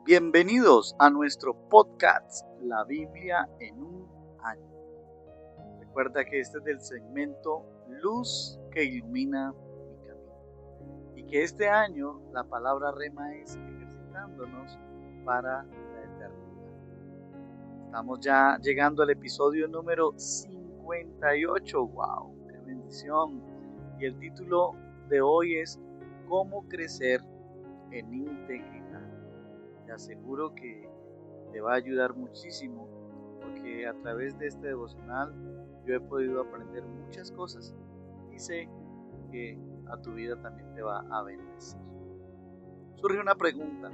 Bienvenidos a nuestro podcast La Biblia en un año. Recuerda que este es del segmento Luz que ilumina mi camino y que este año la palabra rema es ejercitándonos para la eternidad. Estamos ya llegando al episodio número 58. ¡Wow! ¡Qué bendición! Y el título de hoy es ¿Cómo crecer en integridad? Te aseguro que te va a ayudar muchísimo porque a través de este devocional yo he podido aprender muchas cosas y sé que a tu vida también te va a bendecir. Surge una pregunta: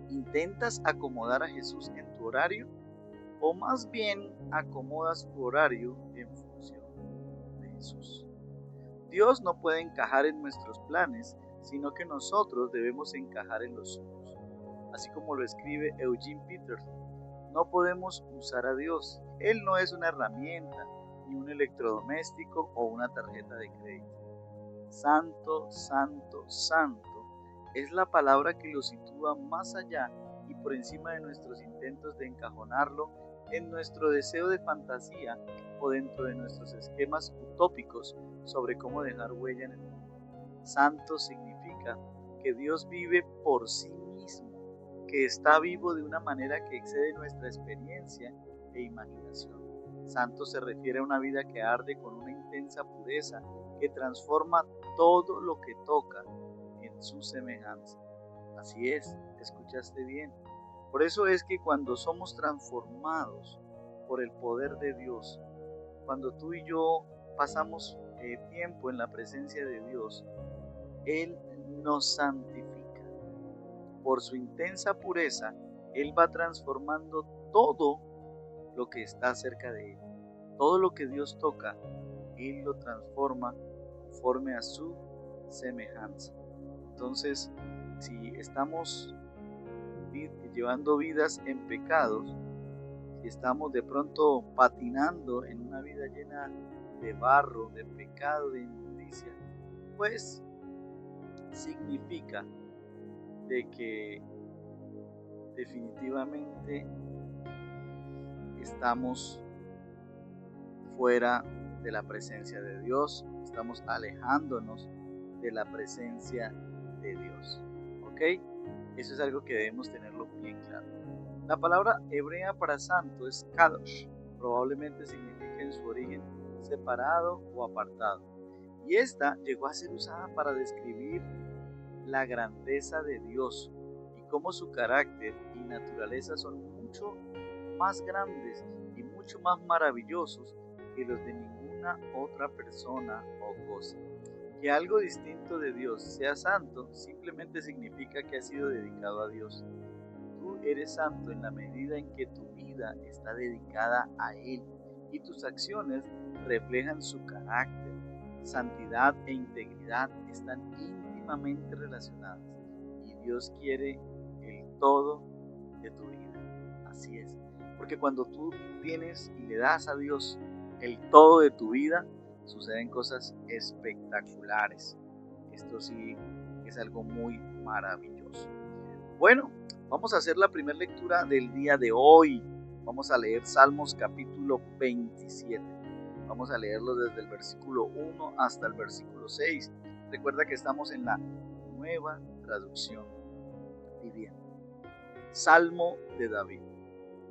¿intentas acomodar a Jesús en tu horario o más bien acomodas tu horario en función de Jesús? Dios no puede encajar en nuestros planes, sino que nosotros debemos encajar en los suyos. Así como lo escribe Eugene Peterson, no podemos usar a Dios. Él no es una herramienta, ni un electrodoméstico o una tarjeta de crédito. Santo, santo, santo es la palabra que lo sitúa más allá y por encima de nuestros intentos de encajonarlo en nuestro deseo de fantasía o dentro de nuestros esquemas utópicos sobre cómo dejar huella en el mundo. Santo significa que Dios vive por sí mismo, que está vivo de una manera que excede nuestra experiencia e imaginación. Santo se refiere a una vida que arde con una intensa pureza, que transforma todo lo que toca en su semejanza. Así es, escuchaste bien. Por eso es que cuando somos transformados por el poder de Dios, cuando tú y yo pasamos tiempo en la presencia de Dios, Él nos santifica. Por su intensa pureza, Él va transformando todo lo que está cerca de Él. Todo lo que Dios toca, Él lo transforma conforme a su semejanza. Entonces, si estamos llevando vidas en pecados, si estamos de pronto patinando en una vida llena de barro, de pecado, de inmundicia, pues significa de que definitivamente estamos fuera de la presencia de Dios, estamos alejándonos de la presencia de Dios. ¿Ok? Eso es algo que debemos tenerlo bien claro. La palabra hebrea para santo es kadosh, probablemente significa en su origen separado o apartado. Y esta llegó a ser usada para describir la grandeza de Dios y cómo su carácter y naturaleza son mucho más grandes y mucho más maravillosos que los de ninguna otra persona o cosa. Que algo distinto de Dios sea santo simplemente significa que ha sido dedicado a Dios. Tú eres santo en la medida en que tu vida está dedicada a Él y tus acciones reflejan su carácter. Santidad e integridad están íntimamente relacionadas y Dios quiere el todo de tu vida. Así es, porque cuando tú tienes y le das a Dios el todo de tu vida, suceden cosas espectaculares. Esto sí es algo muy maravilloso. Bueno, vamos a hacer la primera lectura del día de hoy. Vamos a leer Salmos capítulo 27. Vamos a leerlo desde el versículo 1 hasta el versículo 6. Recuerda que estamos en la nueva traducción viviente. Salmo de David.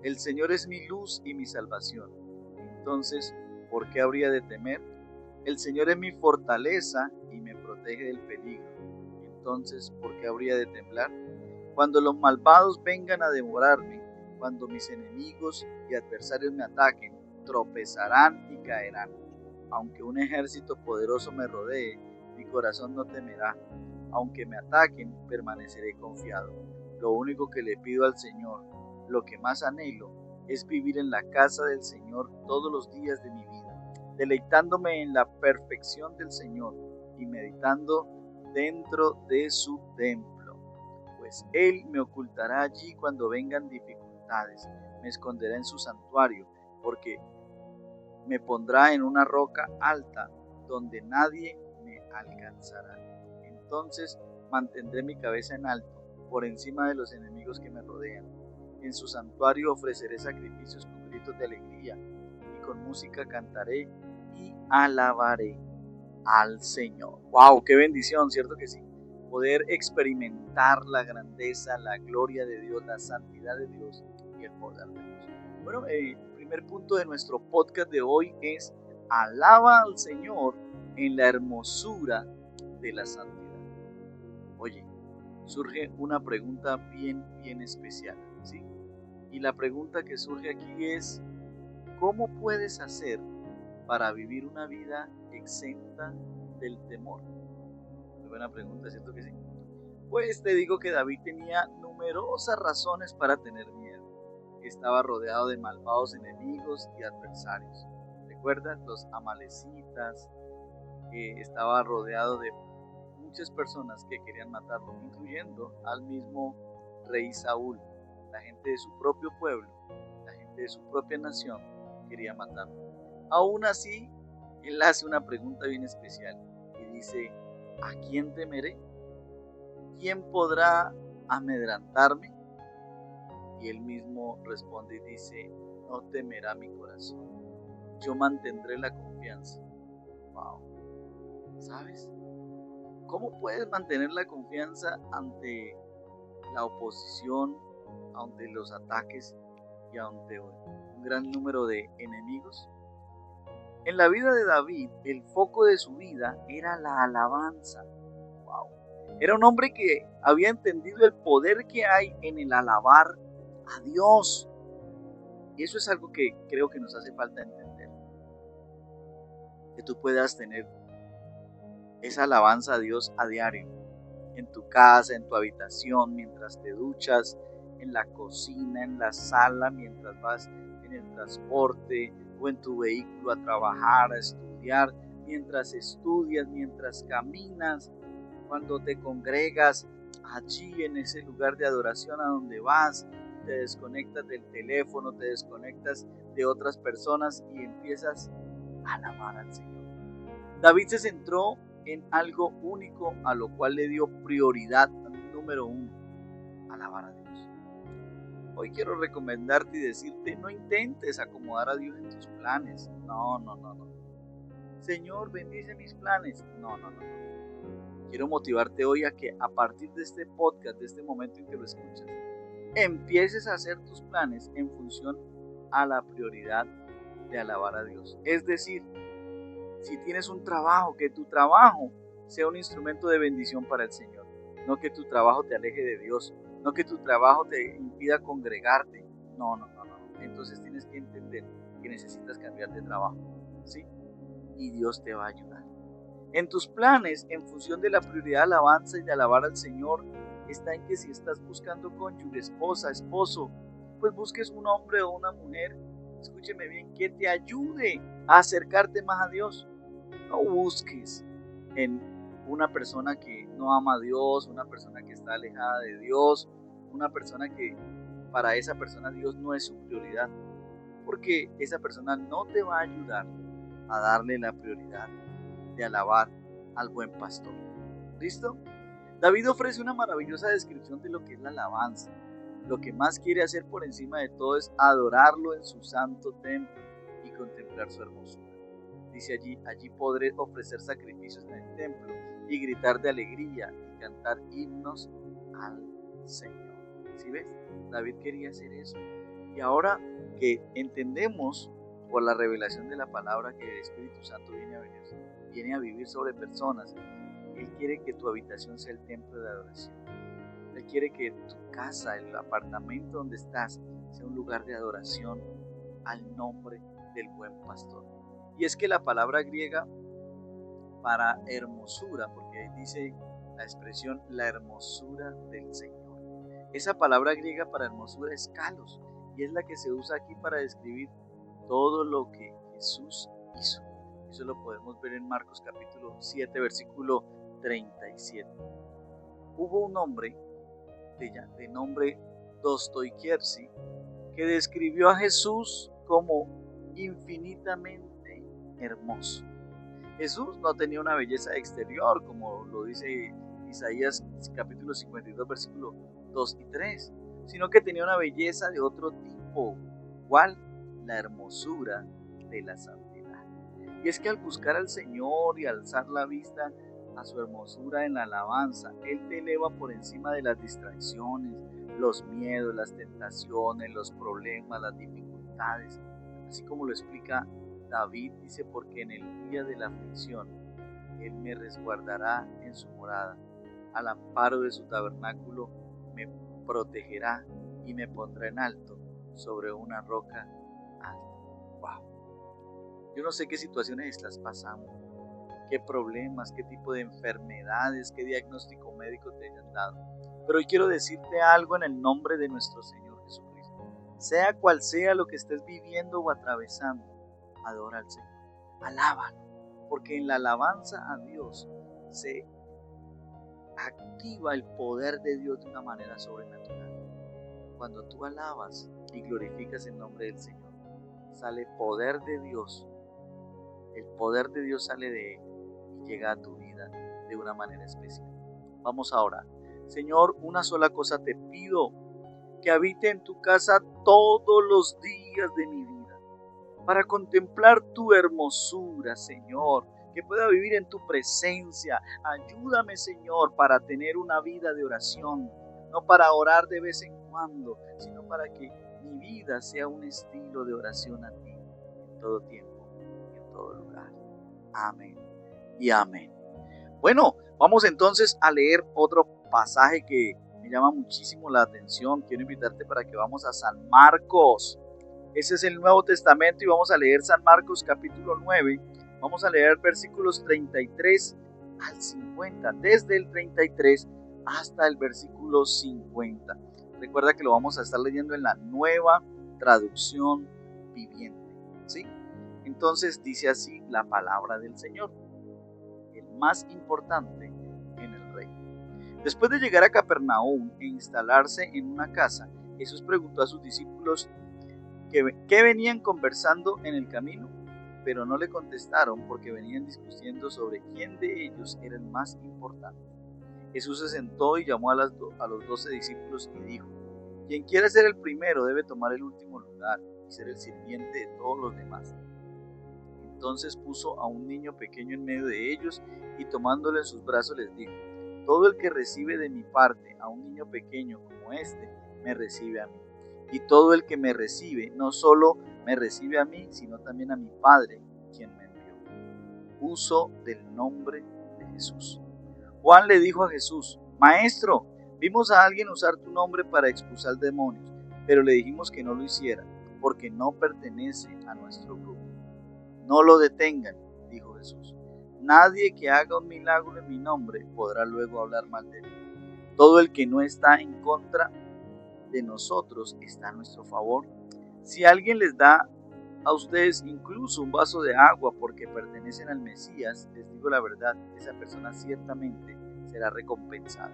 El Señor es mi luz y mi salvación. Entonces, ¿por qué habría de temer? El Señor es mi fortaleza y me protege del peligro. Entonces, ¿por qué habría de temblar? Cuando los malvados vengan a devorarme, cuando mis enemigos y adversarios me ataquen, tropezarán y caerán. Aunque un ejército poderoso me rodee, mi corazón no temerá. Aunque me ataquen, permaneceré confiado. Lo único que le pido al Señor, lo que más anhelo, es vivir en la casa del Señor todos los días de mi vida, deleitándome en la perfección del Señor y meditando dentro de su templo. Pues Él me ocultará allí cuando vengan dificultades, me esconderá en su santuario, porque me pondrá en una roca alta donde nadie me alcanzará. Entonces mantendré mi cabeza en alto, por encima de los enemigos que me rodean. En su santuario ofreceré sacrificios con gritos de alegría y con música cantaré y alabaré al Señor. ¡Wow! ¡Qué bendición! ¿Cierto que sí? Poder experimentar la grandeza, la gloria de Dios, la santidad de Dios y el poder de Dios. Bueno, el primer punto de nuestro podcast de hoy es: alaba al Señor en la hermosura de la santidad. Oye, surge una pregunta bien especial, ¿sí? Y la pregunta que surge aquí es: ¿cómo puedes hacer para vivir una vida exenta del temor? Muy buena pregunta, ¿cierto que sí? Pues te digo que David tenía numerosas razones para tener miedo. Estaba rodeado de malvados enemigos y adversarios. ¿Recuerdas? Los amalecitas. Estaba rodeado de muchas personas que querían matarlo, incluyendo al mismo rey Saúl. La gente de su propio pueblo, la gente de su propia nación quería matarlo. Aún así, él hace una pregunta bien especial y dice: ¿a quién temeré? ¿Quién podrá amedrentarme? Y él mismo responde y dice: no temerá mi corazón, yo mantendré la confianza. Wow. ¿Sabes? ¿Cómo puedes mantener la confianza ante la oposición, ante los ataques y ante un gran número de enemigos? En la vida de David, el foco de su vida era la alabanza. Wow. Era un hombre que había entendido el poder que hay en el alabar a Dios. Y eso es algo que creo que nos hace falta entender. Que tú puedas tener esa alabanza a Dios a diario. En tu casa, en tu habitación, mientras te duchas, en la cocina, en la sala, mientras vas en el transporte o en tu vehículo a trabajar, a estudiar, mientras estudias, mientras caminas, cuando te congregas allí en ese lugar de adoración a donde vas, te desconectas del teléfono, te desconectas de otras personas y empiezas a alabar al Señor. David se centró en algo único a lo cual le dio prioridad número uno: alabar a Dios. Hoy quiero recomendarte y decirte: no intentes acomodar a Dios en tus planes. No. Señor, bendice mis planes. No. Quiero motivarte hoy a que a partir de este podcast, de este momento en que lo escuchas, empieces a hacer tus planes en función a la prioridad de alabar a Dios. Es decir, si tienes un trabajo, que tu trabajo sea un instrumento de bendición para el Señor. No que tu trabajo te aleje de Dios, no que tu trabajo te impida congregarte. No. Entonces tienes que entender que necesitas cambiar de trabajo, ¿sí? Y Dios te va a ayudar. En tus planes, en función de la prioridad de alabanza y de alabar al Señor, está en que si estás buscando cónyuge, esposa, esposo, pues busques un hombre o una mujer, escúcheme bien, que te ayude a acercarte más a Dios. No busques en una persona que no ama a Dios, una persona que está alejada de Dios, una persona que para esa persona Dios no es su prioridad, porque esa persona no te va a ayudar a darle la prioridad de alabar al buen pastor. ¿Listo? David ofrece una maravillosa descripción de lo que es la alabanza. Lo que más quiere hacer por encima de todo es adorarlo en su santo templo y contemplar su hermosura. Dice allí podré ofrecer sacrificios en el templo y gritar de alegría y cantar himnos al Señor. ¿Sí ves? David quería hacer eso. Y ahora que entendemos por la revelación de la palabra que el Espíritu Santo viene a vivir sobre personas, Él quiere que tu habitación sea el templo de adoración. Él quiere que tu casa, el apartamento donde estás, sea un lugar de adoración al nombre del buen pastor. Y es que la palabra griega para hermosura, porque ahí dice la expresión la hermosura del Señor. Esa palabra griega para hermosura es kalos, y es la que se usa aquí para describir todo lo que Jesús hizo. Eso lo podemos ver en Marcos capítulo 7, versículo 37. Hubo un hombre de nombre Dostoievski que describió a Jesús como infinitamente hermoso. Jesús no tenía una belleza exterior, como lo dice Isaías capítulo 52, versículo 2 y 3, sino que tenía una belleza de otro tipo. ¿Cuál? La hermosura de la santidad. Y es que al buscar al Señor y alzar la vista a su hermosura en la alabanza, Él te eleva por encima de las distracciones, los miedos, las tentaciones, los problemas, las dificultades. Así como lo explica David, dice, porque en el día de la aflicción Él me resguardará en su morada, al amparo de su tabernáculo me protegerá y me pondrá en alto sobre una roca alta. Wow. Yo no sé qué situaciones estás pasando, qué problemas, qué tipo de enfermedades, qué diagnóstico médico te hayan dado. Pero hoy quiero decirte algo en el nombre de nuestro Señor Jesucristo. Sea cual sea lo que estés viviendo o atravesando, adora al Señor, alábalo, porque en la alabanza a Dios se activa el poder de Dios de una manera sobrenatural. Cuando tú alabas y glorificas el nombre del Señor, sale poder de Dios. El poder de Dios sale de Él y llega a tu vida de una manera especial. Vamos a orar. Señor, una sola cosa te pido, que habite en tu casa todos los días de mi vida, para contemplar tu hermosura, Señor, que pueda vivir en tu presencia. Ayúdame, Señor, para tener una vida de oración, no para orar de vez en cuando, sino para que mi vida sea un estilo de oración a ti en todo tiempo y en todo lugar. Amén y amén. Bueno, vamos entonces a leer otro pasaje que me llama muchísimo la atención. Quiero invitarte para que vamos a San Marcos. Ese es el Nuevo Testamento y vamos a leer San Marcos capítulo 9. Vamos a leer versículos 33 al 50, desde el 33 hasta el versículo 50. Recuerda que lo vamos a estar leyendo en la Nueva Traducción Viviente, ¿sí? Entonces dice así la palabra del Señor, el más importante en el reino. Después de llegar a Capernaum e instalarse en una casa, Jesús preguntó a sus discípulos que venían conversando en el camino, pero no le contestaron porque venían discutiendo sobre quién de ellos era el más importante. Jesús se sentó y llamó a los 12 discípulos y dijo: quien quiera ser el primero debe tomar el último lugar y ser el sirviente de todos los demás. Entonces puso a un niño pequeño en medio de ellos y tomándolo en sus brazos les dijo: todo el que recibe de mi parte a un niño pequeño como este, me recibe a mí. Y todo el que me recibe, no solo me recibe a mí, sino también a mi Padre, quien me envió. Uso del nombre de Jesús. Juan le dijo a Jesús: Maestro, vimos a alguien usar tu nombre para expulsar demonios, pero le dijimos que no lo hiciera, porque no pertenece a nuestro grupo. No lo detengan, dijo Jesús. Nadie que haga un milagro en mi nombre podrá luego hablar mal de mí. Todo el que no está en contra de nosotros está a nuestro favor. Si alguien les da a ustedes incluso un vaso de agua porque pertenecen al Mesías, les digo la verdad, esa persona ciertamente será recompensada.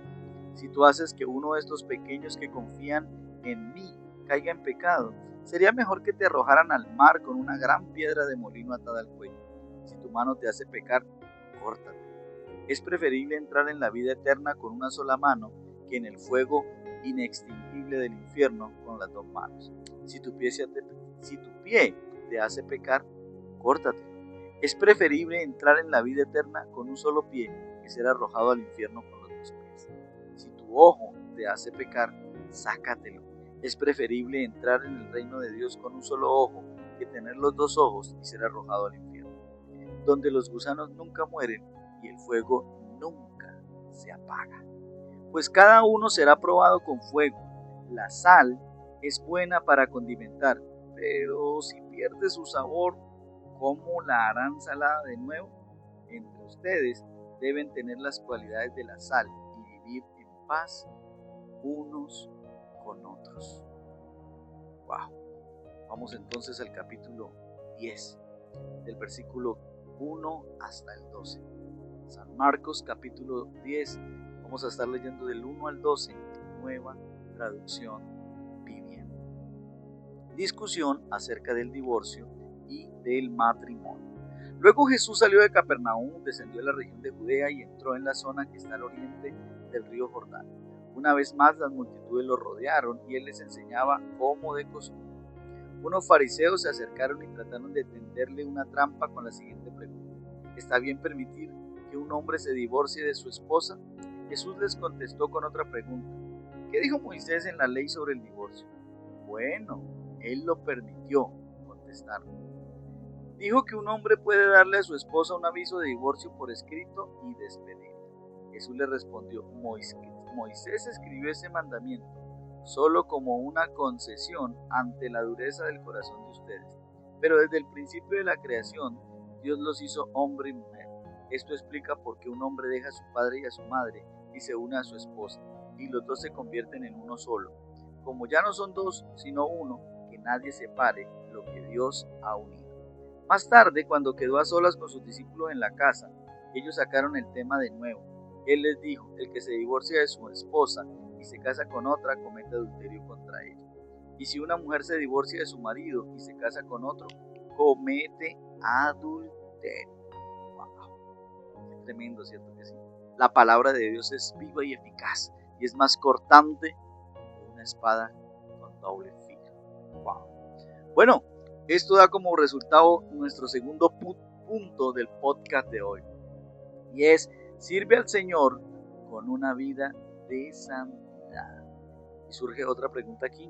Si tú haces que uno de estos pequeños que confían en mí caiga en pecado, sería mejor que te arrojaran al mar con una gran piedra de molino atada al cuello. Si tu mano te hace pecar, córtate. Es preferible entrar en la vida eterna con una sola mano que en el fuego inextinguible del infierno con las dos manos. Si tu pie te hace pecar, córtatelo. Es preferible entrar en la vida eterna con un solo pie que ser arrojado al infierno con los dos pies. Si tu ojo te hace pecar, sácatelo. Es preferible entrar en el reino de Dios con un solo ojo que tener los dos ojos y ser arrojado al infierno, donde los gusanos nunca mueren y el fuego nunca se apaga. Pues cada uno será probado con fuego. La sal es buena para condimentar, pero si pierde su sabor, ¿cómo la harán salada de nuevo? Entre ustedes deben tener las cualidades de la sal y vivir en paz unos con otros. Wow. Vamos entonces al capítulo 10, del versículo 1 hasta el 12. San Marcos capítulo 10, vamos a estar leyendo del 1 al 12, Nueva Traducción Viviente. Discusión acerca del divorcio y del matrimonio. Luego Jesús salió de Capernaum, descendió a la región de Judea y entró en la zona que está al oriente del río Jordán. Una vez más las multitudes lo rodearon y él les enseñaba como de costumbre. Unos fariseos se acercaron y trataron de tenderle una trampa con la siguiente pregunta: ¿está bien permitir que un hombre se divorcie de su esposa? Jesús les contestó con otra pregunta: ¿qué dijo Moisés en la ley sobre el divorcio? Bueno, él lo permitió, contestaron. Dijo que un hombre puede darle a su esposa un aviso de divorcio por escrito y despedirla. Jesús le respondió: Moisés escribió ese mandamiento solo como una concesión ante la dureza del corazón de ustedes. Pero desde el principio de la creación, Dios los hizo hombre y mujer. Esto explica por qué un hombre deja a su padre y a su madre y se une a su esposa, y los dos se convierten en uno solo. Como ya no son dos, sino uno, que nadie separe lo que Dios ha unido. Más tarde, cuando quedó a solas con sus discípulos en la casa, ellos sacaron el tema de nuevo. Él les dijo: el que se divorcia de su esposa y se casa con otra, comete adulterio contra ella. Y si una mujer se divorcia de su marido y se casa con otro, comete adulterio. Wow, qué tremendo, ¿cierto que sí? La palabra de Dios es viva y eficaz y es más cortante que una espada con doble filo. Wow. Bueno, esto da como resultado nuestro segundo punto del podcast de hoy, y es: sirve al Señor con una vida de santidad. Y surge otra pregunta aquí: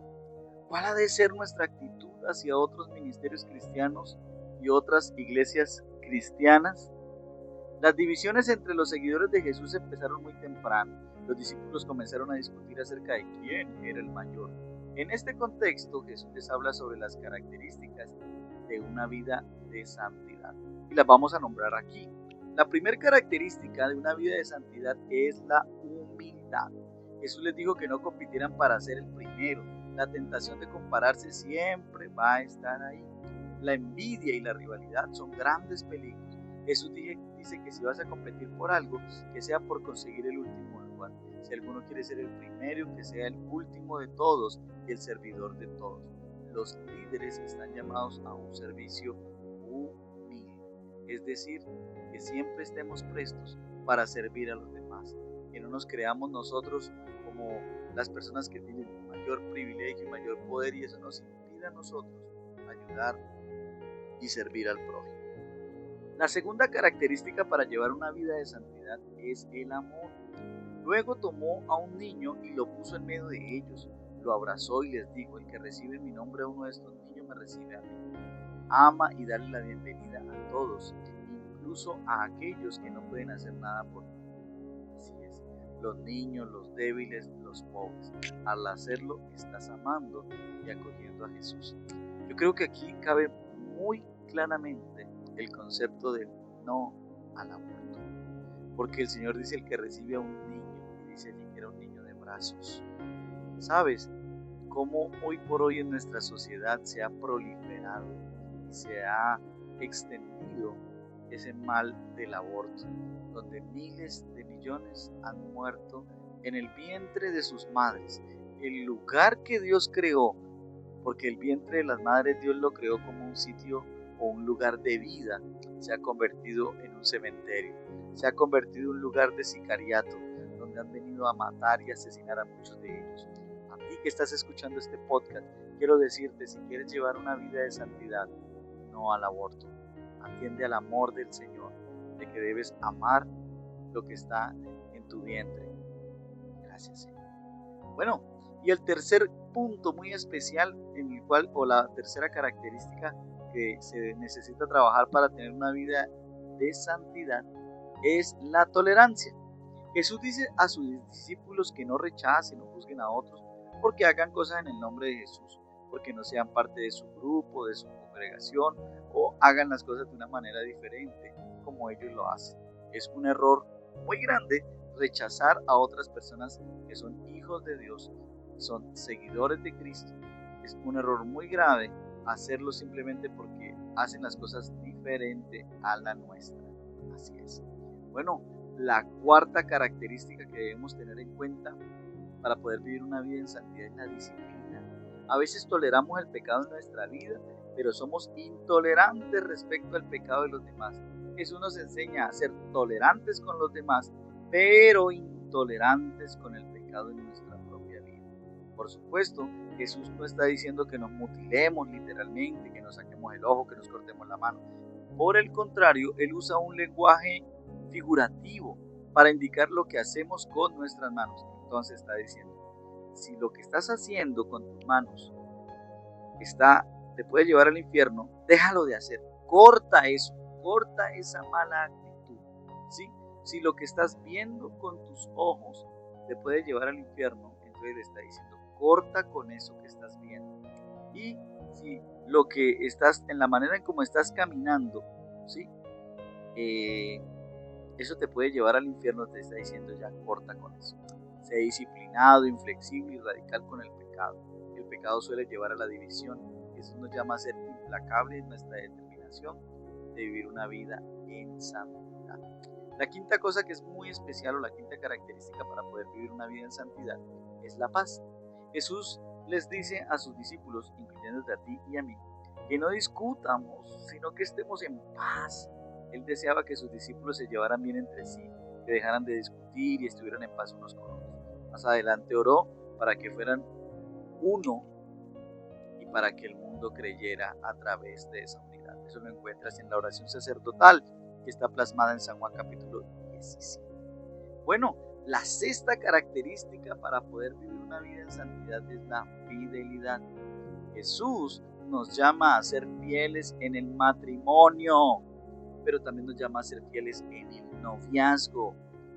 ¿cuál ha de ser nuestra actitud hacia otros ministerios cristianos y otras iglesias cristianas? Las divisiones entre los seguidores de Jesús empezaron muy temprano. Los discípulos comenzaron a discutir acerca de quién era el mayor. En este contexto, Jesús les habla sobre las características de una vida de santidad, y las vamos a nombrar aquí. La primera característica de una vida de santidad es la humildad. Jesús les dijo que no compitieran para ser el primero. La tentación de compararse siempre va a estar ahí. La envidia y la rivalidad son grandes peligros. Jesús dice que si vas a competir por algo, que sea por conseguir el último lugar. Si alguno quiere ser el primero, que sea el último de todos y el servidor de todos. Los líderes están llamados a un servicio humilde, es decir, que siempre estemos prestos para servir a los demás, que no nos creamos nosotros como las personas que tienen mayor privilegio y mayor poder, y eso nos impide a nosotros ayudar y servir al prójimo. La segunda característica para llevar una vida de santidad es el amor. Luego tomó a un niño y lo puso en medio de ellos, lo abrazó y les dijo: el que recibe en mi nombre a uno de estos niños me recibe a mí. Ama y dale la bienvenida a todos, incluso a aquellos que no pueden hacer nada por ti. Así es, los niños, los débiles, los pobres. Al hacerlo, estás amando y acogiendo a Jesús. Yo creo que aquí cabe muy claramente el concepto del no al aborto, porque el Señor dice: el que recibe a un niño, y dice allí que era un niño de brazos. ¿Sabes cómo hoy por hoy en nuestra sociedad se ha proliferado y se ha extendido ese mal del aborto, donde miles de millones han muerto en el vientre de sus madres, el lugar que Dios creó? Porque el vientre de las madres Dios lo creó como un sitio o un lugar de vida, se ha convertido en un cementerio, se ha convertido en un lugar de sicariato, donde han venido a matar y asesinar a muchos de ellos. A ti que estás escuchando este podcast, quiero decirte: si quieres llevar una vida de santidad, no al aborto. Atiende al amor del Señor, de que debes amar lo que está en tu vientre. Gracias, Señor. Bueno, y el tercer punto muy especial en el cual, o la tercera característica que se necesita trabajar para tener una vida de santidad, es la tolerancia. Jesús dice a sus discípulos que no rechacen o juzguen a otros porque hagan cosas en el nombre de Jesús, porque no sean parte de su grupo, de su congregación, o hagan las cosas de una manera diferente como ellos lo hacen. Es un error muy grande rechazar a otras personas que son hijos de Dios, son seguidores de Cristo. Es un error muy grave hacerlo simplemente porque hacen las cosas diferente a la nuestra. Así es. Bueno, la cuarta característica que debemos tener en cuenta para poder vivir una vida en santidad es la disciplina. A veces toleramos el pecado en nuestra vida pero somos intolerantes respecto al pecado de los demás. Jesús nos enseña a ser tolerantes con los demás, pero intolerantes con el pecado en nuestra propia vida. Por supuesto, Jesús no está diciendo que nos mutilemos literalmente, que nos saquemos el ojo, que nos cortemos la mano. Por el contrario, Él usa un lenguaje figurativo para indicar lo que hacemos con nuestras manos. Entonces está diciendo, si lo que estás haciendo con tus manos te puede llevar al infierno, déjalo de hacer, corta eso, corta esa mala actitud, ¿sí? Si lo que estás viendo con tus ojos te puede llevar al infierno, entonces le está diciendo, corta con eso que estás viendo. Y si lo que estás, en la manera en cómo estás caminando, ¿sí? Eso te puede llevar al infierno, te está diciendo ya, corta con eso. Sé disciplinado, inflexible y radical con el pecado. El pecado suele llevar a la división. Eso nos llama a ser implacable en nuestra determinación de vivir una vida en santidad. La quinta cosa que es muy especial, o la quinta característica para poder vivir una vida en santidad, es la paz. Jesús les dice a sus discípulos, incluyéndote a ti y a mí, que no discutamos, sino que estemos en paz. Él deseaba que sus discípulos se llevaran bien entre sí, que dejaran de discutir y estuvieran en paz unos con otros. Más adelante oró para que fueran uno y para que el mundo creyera a través de esa unidad. Eso lo encuentras en la oración sacerdotal que está plasmada en San Juan capítulo 17. Bueno, la sexta característica para poder vivir una vida en santidad es la fidelidad. Jesús nos llama a ser fieles en el matrimonio, pero también nos llama a ser fieles en el noviazgo.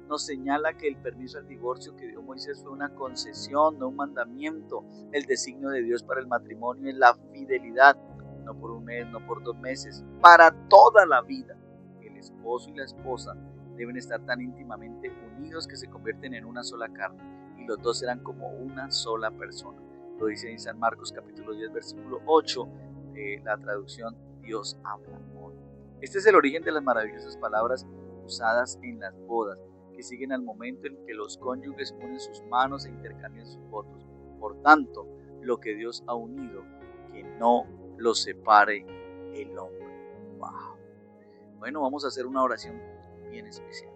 Nos señala que el permiso al divorcio que dio Moisés fue una concesión, no un mandamiento. El designio de Dios para el matrimonio es la fidelidad, no por un mes, no por 2 meses, para toda la vida. El esposo y la esposa deben estar tan íntimamente unidos que se convierten en una sola carne, y los dos serán como una sola persona. Lo dice en San Marcos capítulo 10, versículo 8, la traducción Dios habla hoy. Este es el origen de las maravillosas palabras usadas en las bodas, que siguen al momento en que los cónyuges unen sus manos e intercambian sus votos. Por tanto, lo que Dios ha unido, que no lo separe el hombre. ¡Wow! Bueno, vamos a hacer una oración bien especial.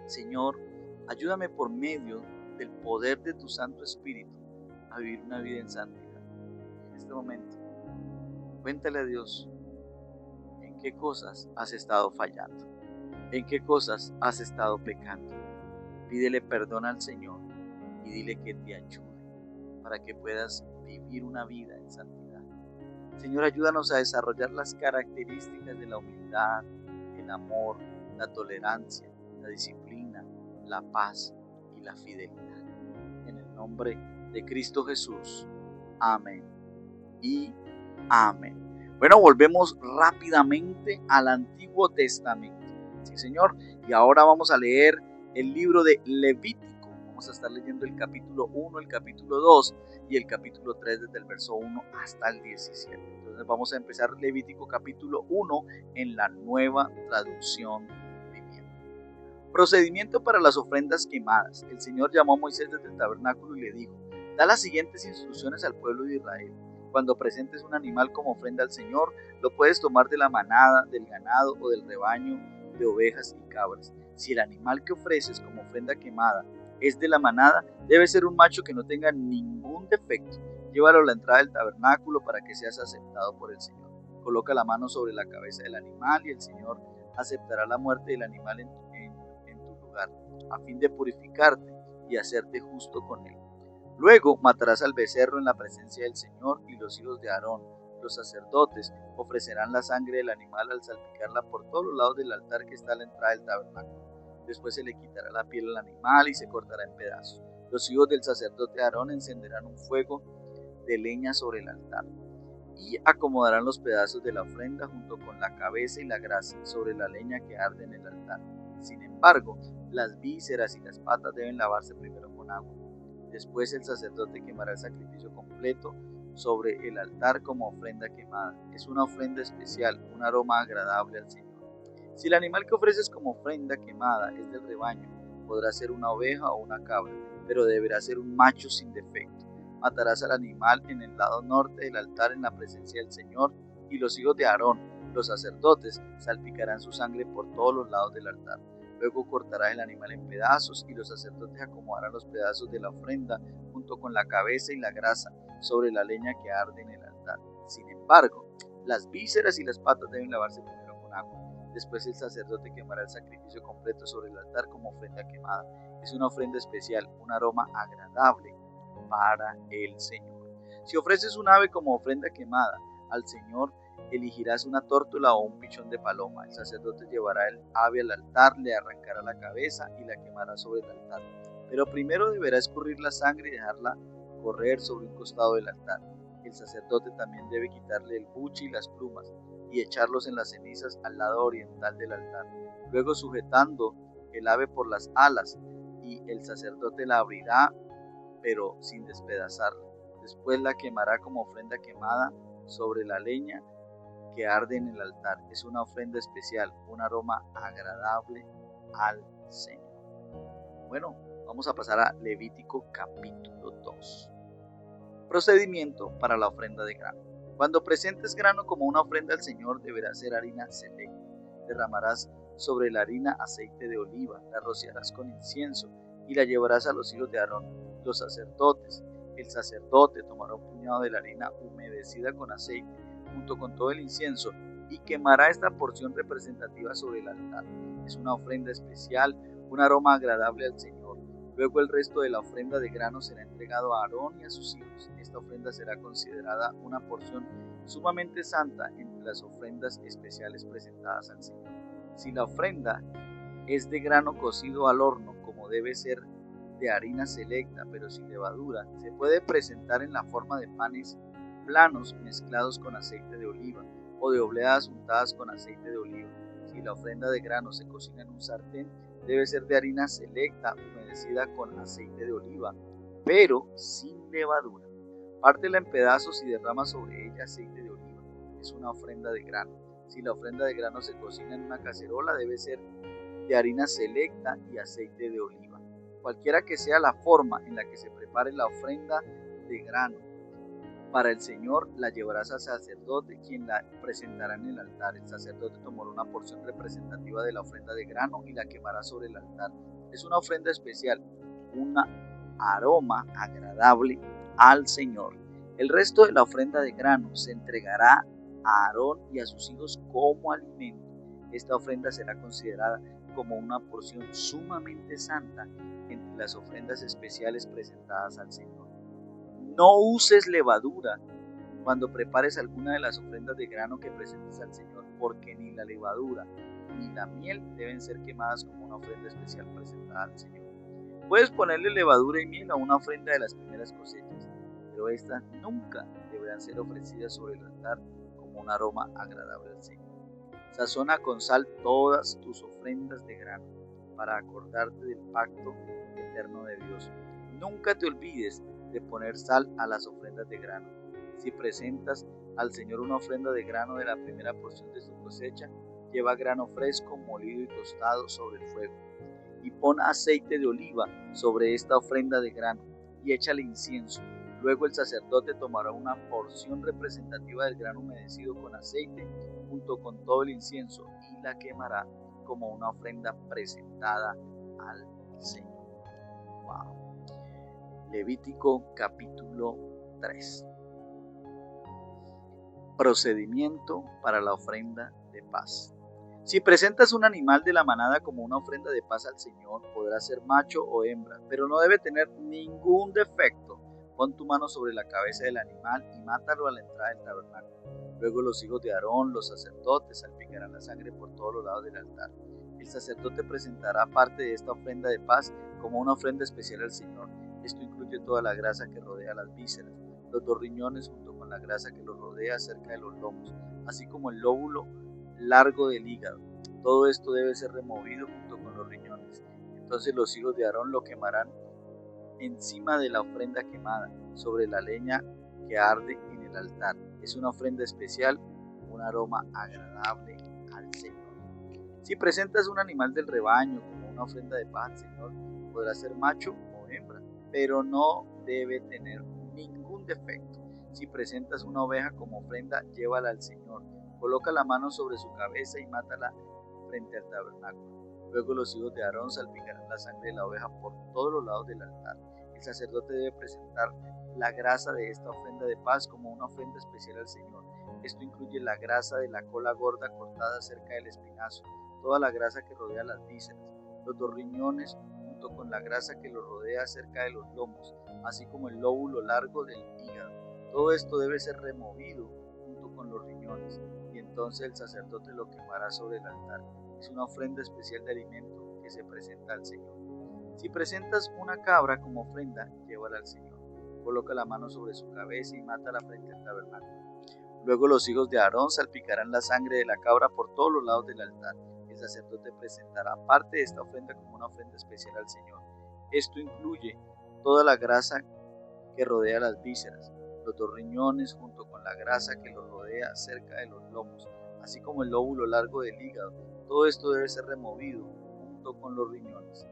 Señor, ayúdame por medio del poder de tu Santo Espíritu a vivir una vida en santidad. En este momento, cuéntale a Dios en qué cosas has estado fallando, en qué cosas has estado pecando. Pídele perdón al Señor y dile que te ayude para que puedas vivir una vida en santidad. Señor, ayúdanos a desarrollar las características de la humildad, el amor, la tolerancia, la disciplina, la paz y la fidelidad. En el nombre de Cristo Jesús. Amén y amén. Bueno, volvemos rápidamente al Antiguo Testamento. Sí, Señor. Y ahora vamos a leer el libro de Levítico. Vamos a estar leyendo el capítulo 1, el capítulo 2 y el capítulo 3 desde el verso 1 hasta el 17. Entonces vamos a empezar Levítico capítulo 1 en la Nueva Traducción Viviente. Procedimiento para las ofrendas quemadas. El Señor llamó a Moisés desde el tabernáculo y le dijo: da las siguientes instrucciones al pueblo de Israel. Cuando presentes un animal como ofrenda al Señor, lo puedes tomar de la manada, del ganado o del rebaño de ovejas y cabras. Si el animal que ofreces como ofrenda quemada es de la manada, debe ser un macho que no tenga ningún defecto. Llévalo a la entrada del tabernáculo para que seas aceptado por el Señor. Coloca la mano sobre la cabeza del animal y el Señor aceptará la muerte del animal en tu lugar, a fin de purificarte y hacerte justo con él. Luego matarás al becerro en la presencia del Señor, y los hijos de Aarón, los sacerdotes, ofrecerán la sangre del animal al salpicarla por todos los lados del altar que está a la entrada del tabernáculo. Después se le quitará la piel al animal y se cortará en pedazos. Los hijos del sacerdote Aarón encenderán un fuego de leña sobre el altar y acomodarán los pedazos de la ofrenda junto con la cabeza y la grasa sobre la leña que arde en el altar. Sin embargo, las vísceras y las patas deben lavarse primero con agua. Después el sacerdote quemará el sacrificio completo sobre el altar como ofrenda quemada. Es una ofrenda especial, un aroma agradable al Señor. Si el animal que ofreces como ofrenda quemada es del rebaño, podrá ser una oveja o una cabra, pero deberá ser un macho sin defecto. Matarás al animal en el lado norte del altar en la presencia del Señor y los hijos de Aarón, los sacerdotes, salpicarán su sangre por todos los lados del altar. Luego cortarás el animal en pedazos y los sacerdotes acomodarán los pedazos de la ofrenda junto con la cabeza y la grasa sobre la leña que arde en el altar. Sin embargo, las vísceras y las patas deben lavarse primero con agua. Después el sacerdote quemará el sacrificio completo sobre el altar como ofrenda quemada. Es una ofrenda especial, un aroma agradable para el Señor. Si ofreces un ave como ofrenda quemada al Señor, elegirás una tórtola o un pichón de paloma. El sacerdote llevará el ave al altar, le arrancará la cabeza y la quemará sobre el altar. Pero primero deberá escurrir la sangre y dejarla correr sobre un costado del altar. El sacerdote también debe quitarle el buche y las plumas y echarlos en las cenizas al lado oriental del altar. Luego, sujetando el ave por las alas, y el sacerdote la abrirá, pero sin despedazarla. Después la quemará como ofrenda quemada sobre la leña que arde en el altar. Es una ofrenda especial, un aroma agradable al Señor. Bueno, vamos a pasar a Levítico capítulo 2. Procedimiento para la ofrenda de grano. Cuando presentes grano como una ofrenda al Señor, deberá ser harina selecta. Derramarás sobre la harina aceite de oliva, la rociarás con incienso y la llevarás a los hijos de Aarón, los sacerdotes. El sacerdote tomará un puñado de la harina humedecida con aceite, junto con todo el incienso, y quemará esta porción representativa sobre el altar. Es una ofrenda especial, un aroma agradable al Señor. Luego el resto de la ofrenda de grano será entregado a Aarón y a sus hijos. Esta ofrenda será considerada una porción sumamente santa entre las ofrendas especiales presentadas al Señor. Si la ofrenda es de grano cocido al horno, como debe ser de harina selecta, pero sin levadura, se puede presentar en la forma de panes planos mezclados con aceite de oliva o de obleas untadas con aceite de oliva. Si la ofrenda de grano se cocina en un sartén, debe ser de harina selecta humedecida con aceite de oliva, pero sin levadura. Pártela en pedazos y derrama sobre ella aceite de oliva. Es una ofrenda de grano. Si la ofrenda de grano se cocina en una cacerola, debe ser de harina selecta y aceite de oliva. Cualquiera que sea la forma en la que se prepare la ofrenda de grano para el Señor, la llevarás al sacerdote, quien la presentará en el altar. El sacerdote tomará una porción representativa de la ofrenda de grano y la quemará sobre el altar. Es una ofrenda especial, un aroma agradable al Señor. El resto de la ofrenda de grano se entregará a Aarón y a sus hijos como alimento. Esta ofrenda será considerada como una porción sumamente santa entre las ofrendas especiales presentadas al Señor. No uses levadura cuando prepares alguna de las ofrendas de grano que presentes al Señor, porque ni la levadura ni la miel deben ser quemadas como una ofrenda especial presentada al Señor. Puedes ponerle levadura y miel a una ofrenda de las primeras cosechas, pero estas nunca deberán ser ofrecidas sobre el altar como un aroma agradable al Señor. Sazona con sal todas tus ofrendas de grano, para acordarte del pacto eterno de Dios. Nunca te olvides de poner sal a las ofrendas de grano. Si presentas al Señor una ofrenda de grano de la primera porción de su cosecha, lleva grano fresco, molido y tostado sobre el fuego. Y pon aceite de oliva sobre esta ofrenda de grano y échale incienso. Luego el sacerdote tomará una porción representativa del grano humedecido con aceite junto con todo el incienso y la quemará como una ofrenda presentada al Señor. Wow. Levítico capítulo 3. Procedimiento para la ofrenda de paz. Si presentas un animal de la manada como una ofrenda de paz al Señor, podrá ser macho o hembra, pero no debe tener ningún defecto. Pon tu mano sobre la cabeza del animal y mátalo a la entrada del tabernáculo. Luego los hijos de Aarón, los sacerdotes, salpicarán la sangre por todos los lados del altar. El sacerdote presentará parte de esta ofrenda de paz como una ofrenda especial al Señor. Esto incluye toda la grasa que rodea las vísceras, los dos riñones junto con la grasa que los rodea cerca de los lomos, así como el lóbulo largo del hígado. Todo esto debe ser removido junto con los riñones. Entonces los hijos de Aarón lo quemarán encima de la ofrenda quemada, sobre la leña que arde en el altar. Es una ofrenda especial, un aroma agradable al Señor. Si presentas un animal del rebaño como una ofrenda de paz al Señor, podrá ser macho o hembra, pero no debe tener ningún defecto. Si presentas una oveja como ofrenda, llévala al Señor. Coloca la mano sobre su cabeza y mátala frente al tabernáculo. Luego los hijos de Aarón salpicarán la sangre de la oveja por todos los lados del altar. El sacerdote debe presentar la grasa de esta ofrenda de paz como una ofrenda especial al Señor. Esto incluye la grasa de la cola gorda cortada cerca del espinazo, toda la grasa que rodea las vísceras, los dos riñones junto con la grasa que los rodea cerca de los lomos, así como el lóbulo largo del hígado. Todo esto debe ser removido junto con los riñones, y entonces el sacerdote lo quemará sobre el altar. Es una ofrenda especial de alimento que se presenta al Señor. Si presentas una cabra como ofrenda, llévala al Señor. Coloca la mano sobre su cabeza y mátala frente al tabernáculo. Luego los hijos de Aarón salpicarán la sangre de la cabra por todos los lados del altar. El sacerdote presentará parte de esta ofrenda como una ofrenda especial al Señor. Esto incluye toda la grasa que rodea las vísceras, los dos riñones junto con la grasa que los rodea cerca de los lomos, así como el lóbulo largo del hígado. Todo esto debe ser removido junto con los riñones.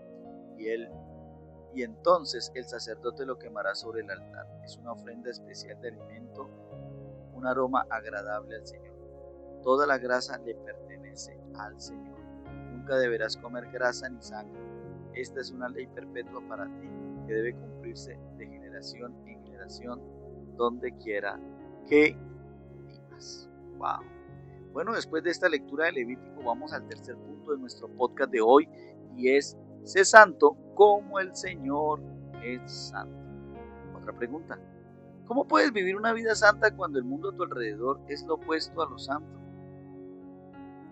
Y entonces el sacerdote lo quemará sobre el altar. Es una ofrenda especial de alimento, un aroma agradable al Señor. Toda la grasa le pertenece al Señor. Nunca deberás comer grasa ni sangre. Esta es una ley perpetua para ti que debe cumplirse de generación en generación, donde quiera que vivas. Wow. Bueno, después de esta lectura de Levítico, vamos al tercer punto de nuestro podcast de hoy, y es: sé santo como el Señor es santo. Otra pregunta: ¿cómo puedes vivir una vida santa cuando el mundo a tu alrededor es lo opuesto a lo santo?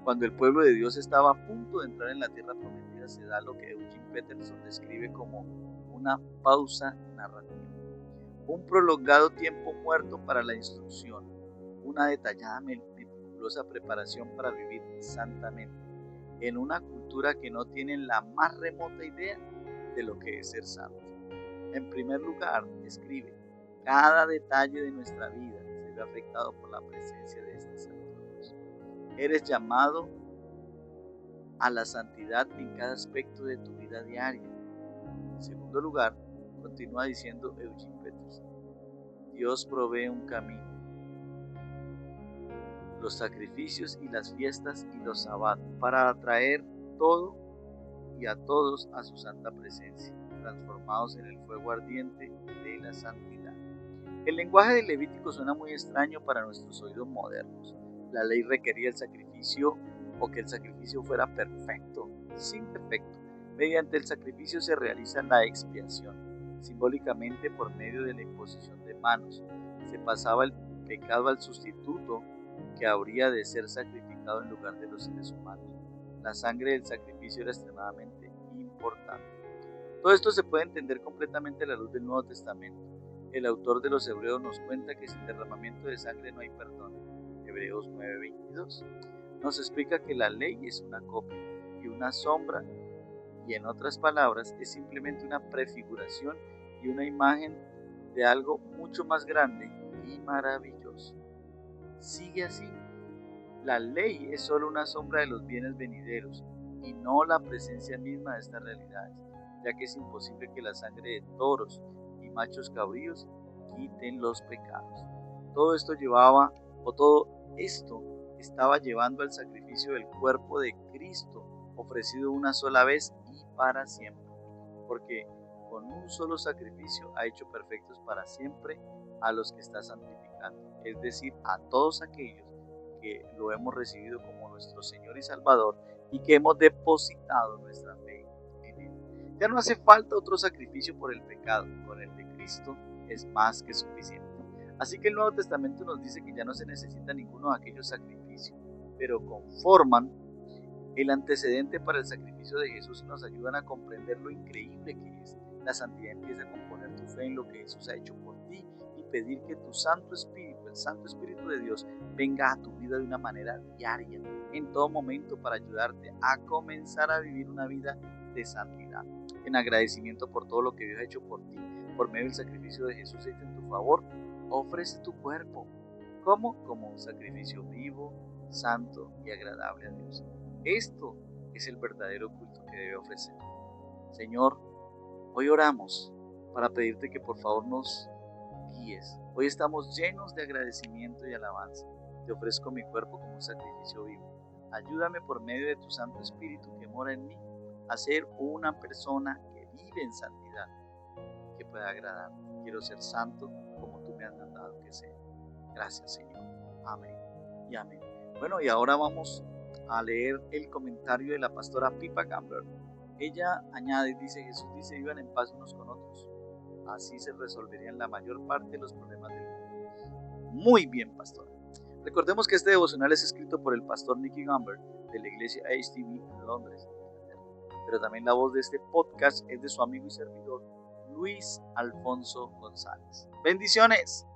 Cuando el pueblo de Dios estaba a punto de entrar en la tierra prometida, se da lo que Eugene Peterson describe como una pausa narrativa, un prolongado tiempo muerto para la instrucción, una detallada meticulosa preparación para vivir santamente, en una cultura que no tiene la más remota idea de lo que es ser santo. En primer lugar, escribe: cada detalle de nuestra vida se ve afectado por la presencia de este santo Dios. Eres llamado a la santidad en cada aspecto de tu vida diaria. En segundo lugar, continúa diciendo Eugene Peterson: Dios provee un camino. Los sacrificios y las fiestas y los sabatos para atraer todo y a todos a su santa presencia, transformados en el fuego ardiente de la santidad. El lenguaje del Levítico suena muy extraño para nuestros oídos modernos. La ley requería el sacrificio, o que el sacrificio fuera perfecto, sin defecto. Mediante el sacrificio se realiza la expiación, simbólicamente por medio de la imposición de manos. Se pasaba el pecado al sustituto que habría de ser sacrificado en lugar de los seres humanos. La sangre del sacrificio era extremadamente importante. Todo esto se puede entender completamente a la luz del Nuevo Testamento. El autor de los Hebreos nos cuenta que sin derramamiento de sangre no hay perdón. Hebreos 9:22 nos explica que la ley es una copia y una sombra, y en otras palabras es simplemente una prefiguración y una imagen de algo mucho más grande y maravilloso. Sigue así: la ley es solo una sombra de los bienes venideros y no la presencia misma de estas realidades, ya que es imposible que la sangre de toros y machos cabríos quiten los pecados. Todo esto estaba llevando al sacrificio del cuerpo de Cristo, ofrecido una sola vez y para siempre, porque con un solo sacrificio ha hecho perfectos para siempre a los que está santificando, es decir, a todos aquellos que lo hemos recibido como nuestro Señor y Salvador y que hemos depositado nuestra fe en Él. Ya no hace falta otro sacrificio por el pecado, con el de Cristo es más que suficiente. Así que el Nuevo Testamento nos dice que ya no se necesita ninguno de aquellos sacrificios, pero conforman el antecedente para el sacrificio de Jesús y nos ayudan a comprender lo increíble que es. La santidad empieza con poner tu fe en lo que Jesús ha hecho por ti y pedir que tu Santo Espíritu, el Santo Espíritu de Dios, venga a tu vida de una manera diaria, en todo momento, para ayudarte a comenzar a vivir una vida de santidad, en agradecimiento por todo lo que Dios ha hecho por ti, por medio del sacrificio de Jesús hecho en tu favor. Ofrece tu cuerpo. ¿Cómo? Como un sacrificio vivo, santo y agradable a Dios. Esto es el verdadero culto que debe ofrecer. Señor, hoy oramos para pedirte que por favor nos guíes. Hoy estamos llenos de agradecimiento y alabanza. Te ofrezco mi cuerpo como un sacrificio vivo. Ayúdame por medio de tu Santo Espíritu que mora en mí a ser una persona que vive en santidad, que pueda agradar. Quiero ser santo como tú me has mandado que sea. Gracias, Señor. Amén y amén. Bueno, y ahora vamos a leer el comentario de la pastora Pippa Gamber. Ella añade, dice, Jesús dice, vivan en paz unos con otros. Así se resolverían la mayor parte de los problemas del mundo. Muy bien, pastora. Recordemos que este devocional es escrito por el pastor Nicky Gamber de la iglesia HTV en Londres, Inglaterra. Pero también la voz de este podcast es de su amigo y servidor Luis Alfonso González. Bendiciones.